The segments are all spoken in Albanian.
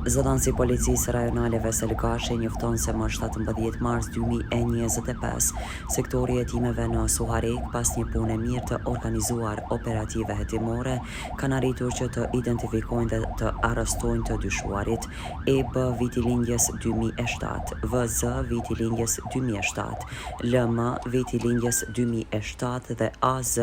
Zëdhënësi i policisë rajonale Vesel Gashi njofton se më 17 mars 2025, sektori i hetimeve në Suharek, pas një pune mirë të organizuar operative hetimore, kanë arritur që të identifikojnë dhe të arrestojnë të dyshuarit EB viti lindjes 2007, VZ viti lindjes 2007, LM viti lindjes 2007 dhe AZ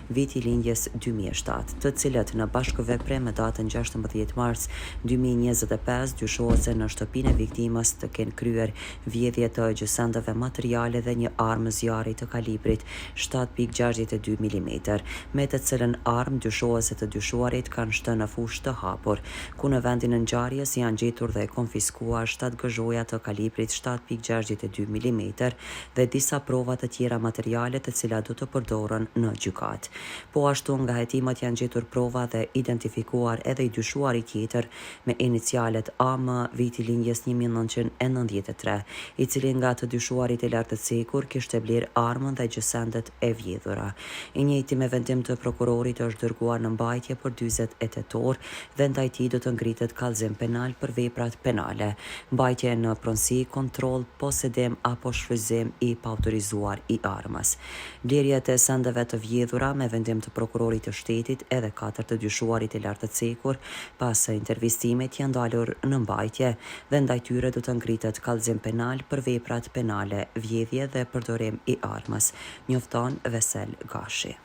viti lindjes 2007, të cilët në bashkëveprim me datën 16 mars 2025 dyshohet se në shtëpinë e viktimës të kenë kryer vjedhje të gjësendeve materiale dhe një armë zjarri të kalibrit 7.62 mm, me të cilën armë dyshohet se të dyshuarit kanë shtënë në fushë të hapur, ku në vendin e ngjarjes janë gjetur dhe konfiskuar 7 gëzhoja të kalibrit 7.62 mm dhe disa prova të tjera materiale të cilat do të përdoren në gjykat. Po ashtu nga hetimet janë gjetur prova dhe identifikuar edhe i dyshuari tjetër me inicialet AM viti lindjes 1993, i cili nga të dyshuarit e lartë të cekur kishte bler armën dhe gjësendet e vjedhura. I njëjti me vendim të prokurorit është dërguar në mbajtje për 48 orë dhe ndaj tij do të ngritet kallëzim penal për veprat penale, mbajtje në pronësi, kontroll, posedim apo shfrytëzim i paautorizuar i armës. Blerjet e sendeve të vjedhura me vendim të prokurorit të shtetit edhe 4 të dyshuarit e lartë të cekur pas intervistimit janë dalur në mbajtje dhe ndaj tyre do të ngritet kallëzim penal për veprat penale, vjedhje dhe përdorim i armës, njofton Vesel Gashi.